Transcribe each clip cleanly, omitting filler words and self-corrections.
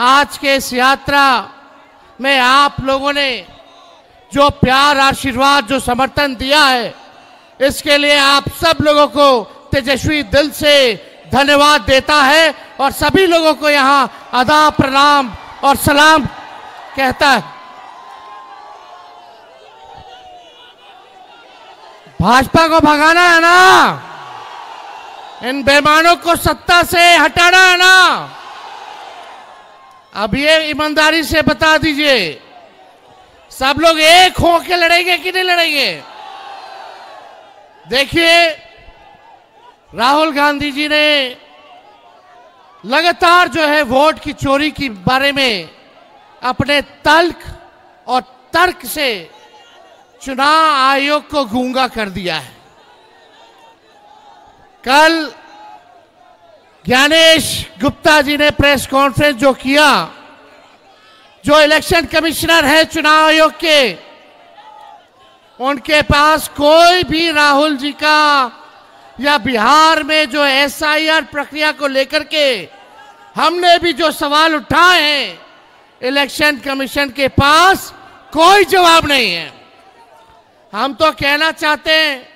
आज के इस यात्रा में आप लोगों ने जो प्यार, आशीर्वाद, जो समर्थन दिया है, इसके लिए आप सब लोगों को तेजस्वी दिल से धन्यवाद देता है और सभी लोगों को यहाँ आदाब, प्रणाम और सलाम कहता है। भाजपा को भगाना है ना, इन बेईमानों को सत्ता से हटाना है ना। अब ये ईमानदारी से बता दीजिए, सब लोग एक होकर लड़ेंगे कि नहीं लड़ेंगे? देखिए, राहुल गांधी जी ने लगातार जो है वोट की चोरी के बारे में अपने तल्ख और तर्क से चुनाव आयोग को गूंगा कर दिया है। कल ज्ञानेश गुप्ता जी ने प्रेस कॉन्फ्रेंस जो किया, जो इलेक्शन कमिश्नर है चुनाव आयोग के, उनके पास कोई भी राहुल जी का या बिहार में जो एसआईआर प्रक्रिया को लेकर के हमने भी जो सवाल उठाए हैं, इलेक्शन कमीशन के पास कोई जवाब नहीं है। हम तो कहना चाहते हैं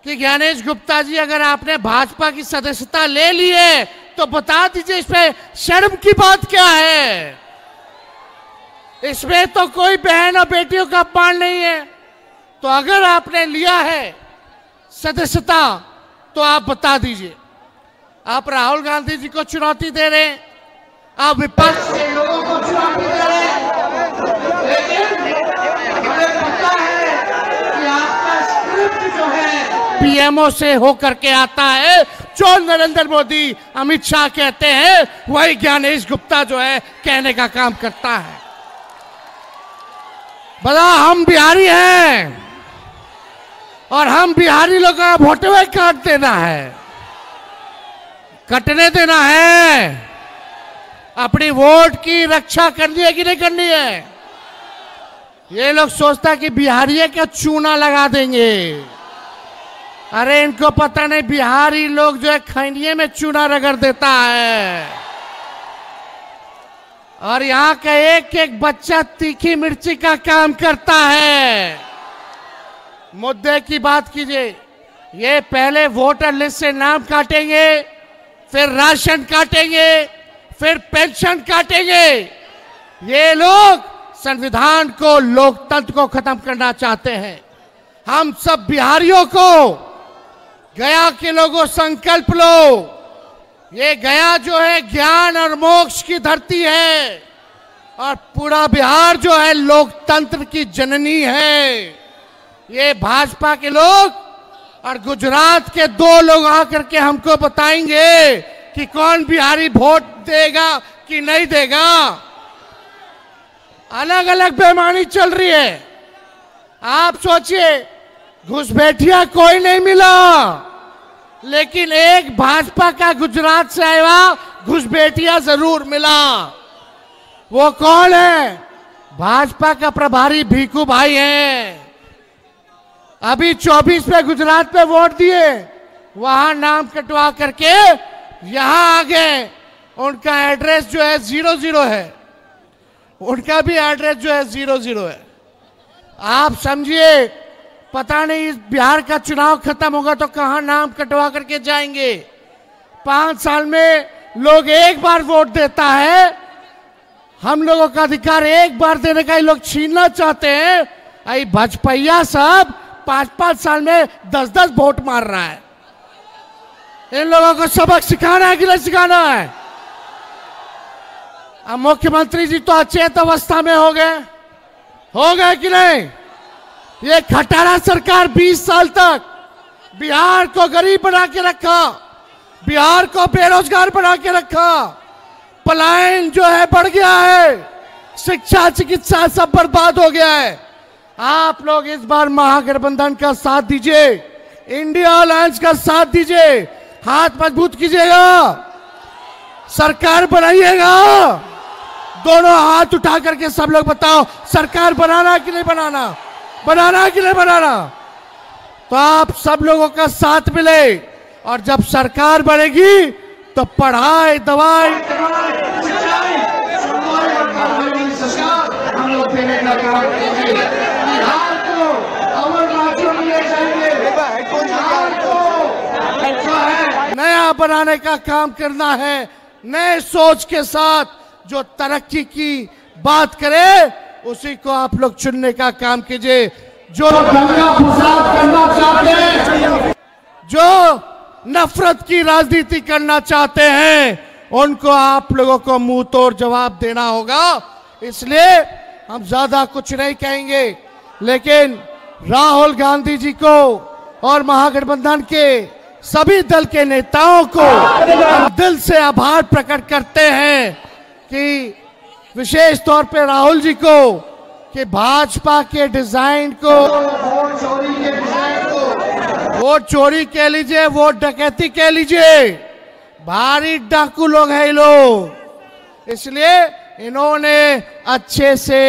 कि ज्ञानेश गुप्ता जी, अगर आपने भाजपा की सदस्यता ले ली है तो बता दीजिए इसमें शर्म की बात क्या है? इसमें तो कोई बहन और बेटियों का अपमान नहीं है। तो अगर आपने लिया है सदस्यता तो आप बता दीजिए। आप राहुल गांधी जी को चुनौती दे रहे हैं, आप विपक्ष के लोगों को चुनौती दे रहे हैं, लेकिन हमें पता है कि आपका स्क्रिप्ट जो है पीएमओ से होकर के आता है। जो नरेंद्र मोदी, अमित शाह कहते हैं, वही ज्ञानेश गुप्ता जो है कहने का काम करता है। बड़ा हम बिहारी हैं और हम बिहारी लोगों का वोट हुए काट देना है, कटने देना है। अपनी वोट की रक्षा करनी है कि नहीं करनी है? ये लोग सोचता कि बिहारी का चूना लगा देंगे। अरे इनको पता नहीं, बिहारी लोग जो है खैनिये में चूना रगड़ देता है और यहाँ का एक एक बच्चा तीखी मिर्ची का काम करता है। मुद्दे की बात कीजिए। ये पहले वोटर लिस्ट से नाम काटेंगे, फिर राशन काटेंगे, फिर पेंशन काटेंगे। ये लोग संविधान को, लोकतंत्र को खत्म करना चाहते हैं। हम सब बिहारियों को, गया के लोगों, संकल्प लो। ये गया जो है ज्ञान और मोक्ष की धरती है और पूरा बिहार जो है लोकतंत्र की जननी है। ये भाजपा के लोग और गुजरात के दो लोग आकर के हमको बताएंगे कि कौन बिहारी वोट देगा कि नहीं देगा। अलग अलग बेईमानी चल रही है। आप सोचिए, घुसपैठिया कोई नहीं मिला, लेकिन एक भाजपा का गुजरात से आया घुसपैठिया जरूर मिला। वो कौन है? भाजपा का प्रभारी भीखू भाई हैं। अभी 24 पे गुजरात पे वोट दिए, वहां नाम कटवा करके यहां आ गए। उनका एड्रेस जो है 00 है, उनका भी एड्रेस जो है 00 है। आप समझिए, पता नहीं इस बिहार का चुनाव खत्म होगा तो कहां नाम कटवा करके जाएंगे। 5 साल में लोग एक बार वोट देता है। हम लोगों का अधिकार एक बार देने का ये लोग छीनना चाहते हैं। आई भाजपा सब 5-5 साल में 10-10 वोट मार रहा है। इन लोगों को सबक सिखाना है कि नहीं सिखाना है? अब मुख्यमंत्री जी तो अचेत अवस्था में हो गए कि नहीं? ये खटारा सरकार 20 साल तक बिहार को गरीब बना के रखा, बिहार को बेरोजगार बना के रखा। पलायन जो है बढ़ गया है, शिक्षा, चिकित्सा सब बर्बाद हो गया है। आप लोग इस बार महागठबंधन का साथ दीजिए, इंडिया अलायंस का साथ दीजिए, हाथ मजबूत कीजिएगा, सरकार बनाइएगा। दोनों हाथ उठा करके सब लोग बताओ, सरकार बनाना कि नहीं बनाना, बनाना कि नहीं बनाना? तो आप सब लोगों का साथ मिले और जब सरकार बनेगी तो पढ़ाई, दवाई, वोट देने का काम कीजिए। बिहार को अमर राज्य में ले जाइए। बिहार को जो है नया बनाने का काम करना है। नए सोच के साथ जो तरक्की की बात करे उसी को आप लोग चुनने का काम कीजिए। जो दंगा फसाद करना चाहते हैं, जो नफरत की राजनीति करना चाहते हैं, उनको आप लोगों को मुंह तोड़ जवाब देना होगा। इसलिए हम ज्यादा कुछ नहीं कहेंगे, लेकिन राहुल गांधी जी को और महागठबंधन के सभी दल के नेताओं को हम दिल से आभार प्रकट करते हैं कि विशेष तौर पे राहुल जी को कि भाजपा के डिजाइन को, वोट चोरी के डिजाइन को, वोट चोरी कह लीजिए, वोट डकैती कह लीजिए, भारी डाकू लोग हैं ये लोग। इसलिए इन्होंने अच्छे से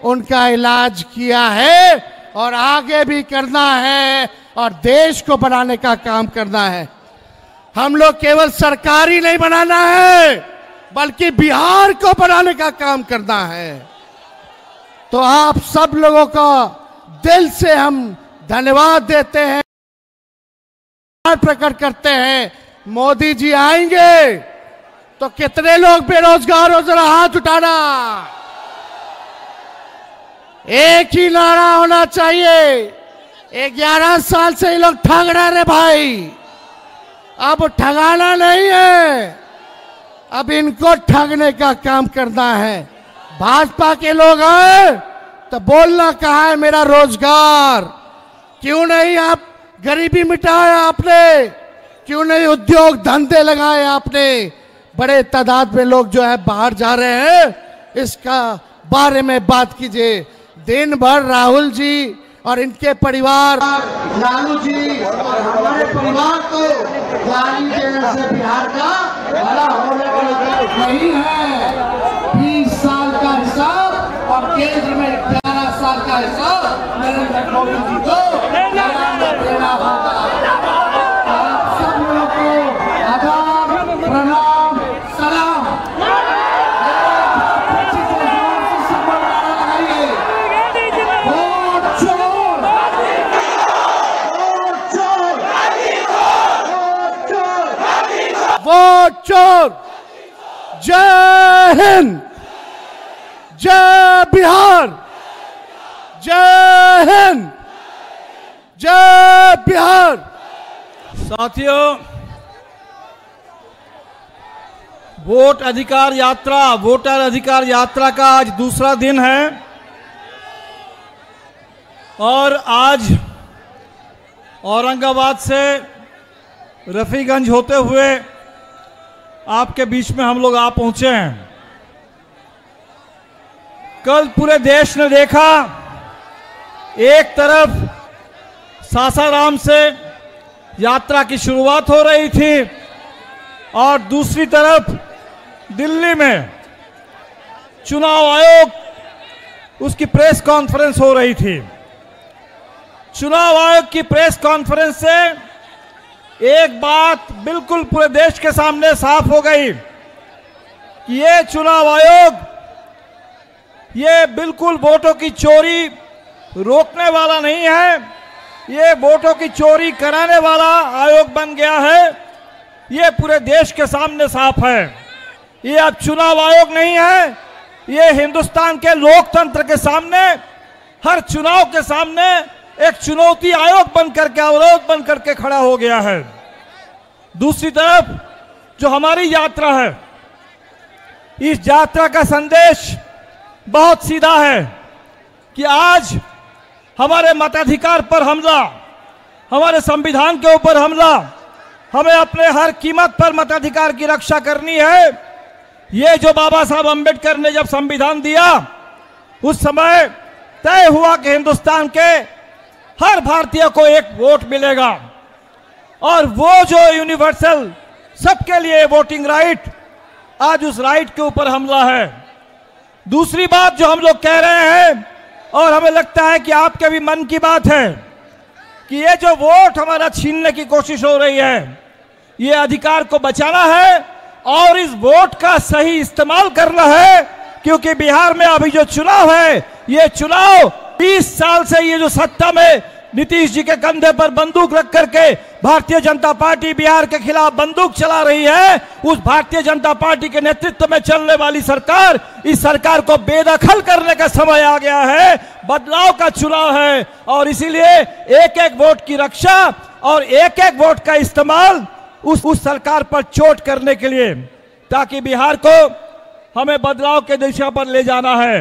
उनका इलाज किया है और आगे भी करना है और देश को बनाने का काम करना है। हम लोग केवल सरकारी नहीं बनाना है, बल्कि बिहार को बनाने का काम करना है। तो आप सब लोगों का दिल से हम धन्यवाद देते हैं, प्रकट करते हैं। मोदी जी आएंगे तो कितने लोग बेरोजगार हो, जरा हाथ उठाना। एक ही नारा होना चाहिए। 11 साल से ये लोग ठग रहे भाई, अब ठगाना नहीं है, अब इनको ठगने का काम करना है। भाजपा के लोग आए तो बोलना कहाँ है मेरा रोजगार, क्यों नहीं आप गरीबी मिटाए आपने, क्यों नहीं उद्योग धंधे लगाए आपने। बड़े तादाद में लोग जो है बाहर जा रहे हैं, इसका बारे में बात कीजिए। दिन भर राहुल जी और इनके परिवार, लालू जी और हमारे परिवार को गाली देने से बिहार का भला होने वाला नहीं है। 20 साल का हिसाब और केंद्र में 11 साल का हिसाब नरेंद्र मोदी जी को देना होगा। आप सब लोगों को आदाब, प्रणाम, सलाम। वोट चोर। जय हिंद, जय बिहार, जय हिंद, जय बिहार। साथियों, वोट अधिकार यात्रा, वोटर अधिकार यात्रा का आज दूसरा दिन है और आज औरंगाबाद से रफीगंज होते हुए आपके बीच में हम लोग आ पहुंचे हैं। कल पूरे देश ने देखा, एक तरफ सासाराम से यात्रा की शुरुआत हो रही थी और दूसरी तरफ दिल्ली में चुनाव आयोग उसकी प्रेस कॉन्फ्रेंस हो रही थी। चुनाव आयोग की प्रेस कॉन्फ्रेंस से एक बात बिल्कुल पूरे देश के सामने साफ हो गई कि ये चुनाव आयोग ये बिल्कुल वोटों की चोरी रोकने वाला नहीं है, ये वोटों की चोरी कराने वाला आयोग बन गया है। ये पूरे देश के सामने साफ है। ये अब चुनाव आयोग नहीं है, ये हिंदुस्तान के लोकतंत्र के सामने, हर चुनाव के सामने एक चुनौती आयोग बन करके, अवरोध बन करके खड़ा हो गया है। दूसरी तरफ जो हमारी यात्रा है, इस यात्रा का संदेश बहुत सीधा है कि आज हमारे मताधिकार पर हमला, हमारे संविधान के ऊपर हमला, हमें अपने हर कीमत पर मताधिकार की रक्षा करनी है। ये जो बाबा साहब अम्बेडकर ने जब संविधान दिया, उस समय तय हुआ कि हिंदुस्तान के हर भारतीय को एक वोट मिलेगा और वो जो यूनिवर्सल सबके लिए वोटिंग राइट, आज उस राइट के ऊपर हमला है। दूसरी बात जो हम लोग कह रहे हैं और हमें लगता है कि आपके भी मन की बात है कि ये जो वोट हमारा छीनने की कोशिश हो रही है, ये अधिकार को बचाना है और इस वोट का सही इस्तेमाल करना है क्योंकि बिहार में अभी जो चुनाव है, ये चुनाव 20 साल से ये जो सत्ता में नीतीश जी के कंधे पर बंदूक रख करके भारतीय जनता पार्टी बिहार के खिलाफ बंदूक चला रही है, उस भारतीय जनता पार्टी के नेतृत्व में चलने वाली सरकार, इस सरकार को बेदखल करने का समय आ गया है। बदलाव का चुनाव है और इसीलिए एक एक वोट की रक्षा और एक एक वोट का इस्तेमाल उस सरकार पर चोट करने के लिए, ताकि बिहार को हमें बदलाव के दिशा पर ले जाना है।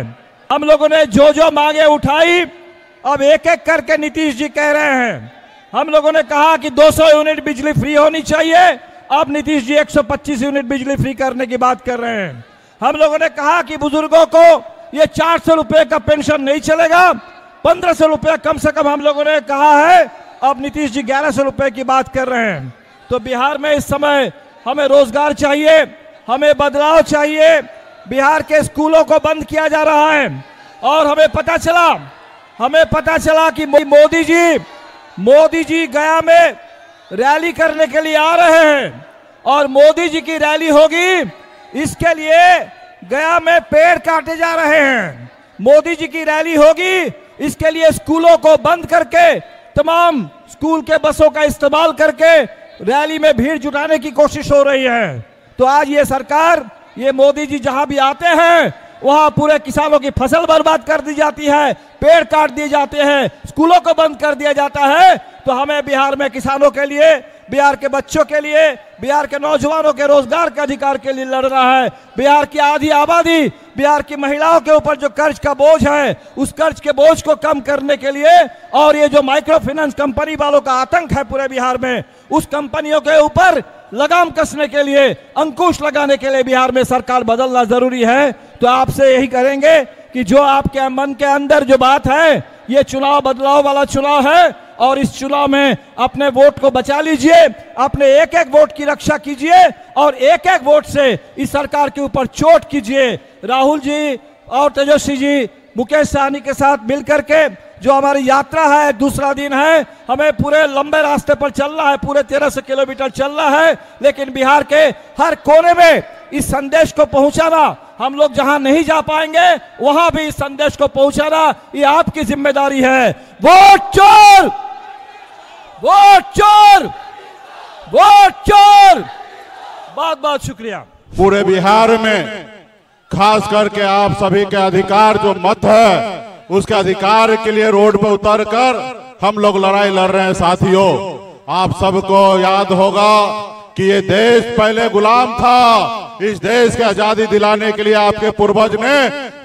हम लोगों ने जो जो मांगे उठाई, अब एक एक करके नीतीश जी कह रहे हैं। हम लोगों ने कहा कि 200 यूनिट बिजली फ्री होनी चाहिए, अब नीतीश जी 125 यूनिट बिजली फ्री करने की बात कर रहे हैं। हम लोगों ने कहा कि बुजुर्गों को ये 400 रुपए का पेंशन नहीं चलेगा, 1500 रुपए कम से कम हम लोगों ने कहा है, अब नीतीश जी 1100 रुपए की बात कर रहे हैं। तो बिहार में इस समय हमें रोजगार चाहिए, हमें बदलाव चाहिए। बिहार के स्कूलों को बंद किया जा रहा है और हमें पता चला कि मोदी जी गया में रैली करने के लिए आ रहे हैं और मोदी जी की रैली होगी, इसके लिए गया में पेड़ काटे जा रहे हैं। मोदी जी की रैली होगी, इसके लिए स्कूलों को बंद करके तमाम स्कूल के बसों का इस्तेमाल करके रैली में भीड़ जुटाने की कोशिश हो रही है। तो आज ये सरकार, ये मोदी जी जहां भी आते हैं वहां पूरे किसानों की फसल बर्बाद कर दी जाती है, पेड़ काट दिए जाते हैं, स्कूलों को बंद कर दिया जाता है। तो हमें बिहार में किसानों के लिए, बिहार के बच्चों के लिए, बिहार के नौजवानों के रोजगार के अधिकार के लिए लड़ना है। बिहार की आधी आबादी, बिहार की महिलाओं के ऊपर जो कर्ज का बोझ है, उस कर्ज के बोझ को कम करने के लिए और ये जो माइक्रो फाइनेंस कंपनी वालों का आतंक है पूरे बिहार में, उस कंपनियों के ऊपर लगाम कसने के लिए, अंकुश लगाने के लिए बिहार में सरकार बदलना जरूरी है। तो आपसे यही करेंगे कि जो आपके मन के अंदर जो बात है, ये चुनाव बदलाव वाला चुनाव है और इस चुनाव में अपने वोट को बचा लीजिए, अपने एक एक वोट की रक्षा कीजिए और एक एक वोट से इस सरकार के ऊपर चोट कीजिए। राहुल जी और तेजस्वी जी मुकेश सहनी के साथ मिलकर के जो हमारी यात्रा है, दूसरा दिन है, हमें पूरे लंबे रास्ते पर चलना है, पूरे 1300 किलोमीटर चलना है, लेकिन बिहार के हर कोने में इस संदेश को पहुंचाना, हम लोग जहां नहीं जा पाएंगे वहां भी इस संदेश को पहुंचाना, ये आपकी जिम्मेदारी है। वोट चोर, वोट चोर, वोट चोर। बहुत बहुत शुक्रिया। पूरे बिहार में खास करके आप सभी के अधिकार जो मत है, उसके अधिकार के लिए रोड पर उतरकर हम लोग लड़ाई लड़ रहे हैं। साथियों, आप सबको याद होगा कि ये देश पहले गुलाम था। इस देश की आजादी दिलाने के लिए आपके पूर्वज ने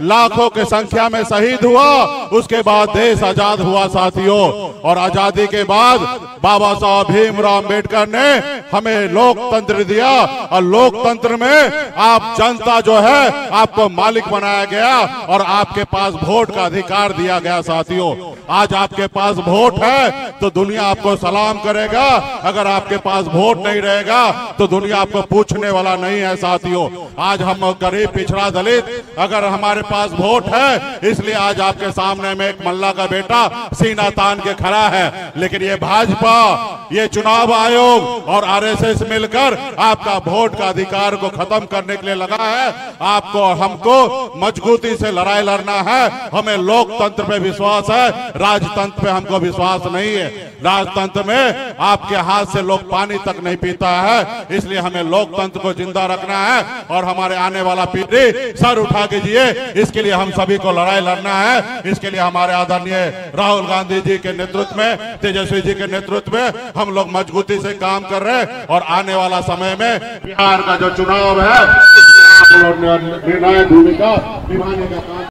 लाखों की संख्या में शहीद हुआ, उसके बाद देश आजाद हुआ साथियों। और आजादी के बाद बाबा साहब भीमराव अम्बेडकर ने हमें लोकतंत्र दिया और लोकतंत्र में आप जनता जो है आपको मालिक बनाया गया और आपके पास वोट का अधिकार दिया गया साथियों। आज आपके पास वोट है तो दुनिया आपको सलाम करेगा, अगर आपके पास वोट नहीं रहेगा तो दुनिया आपको पूछने वाला नहीं है साथियों। आज हम गरीब पिछड़ा दलित, अगर हमारे पास वोट है, इसलिए आज आपके सामने में एक मल्ला का बेटा सीना तान के खड़ा है। लेकिन ये भाजपा, ये चुनाव आयोग और आरएसएस मिलकर आपका वोट का अधिकार को खत्म करने के लिए लगा है। आपको हमको मजबूती से लड़ाई लड़ना है। हमें लोकतंत्र पे विश्वास है, राजतंत्र पे हमको विश्वास नहीं है। राजतंत्र में आपके हाथ से लोग पानी तक नहीं पीता है, इसलिए हमें लोकतंत्र को जिंदा रखना है और हमारे आने वाला पीढ़ी सर उठा के जिए, इसके लिए हम सभी को लड़ाई लड़ना है। इसके लिए हमारे आदरणीय राहुल गांधी जी के नेतृत्व में, तेजस्वी जी के नेतृत्व में हम लोग मजबूती से काम कर रहे हैं और आने वाला समय में बिहार का जो चुनाव है, निर्णायक भूमिका निभाने का काम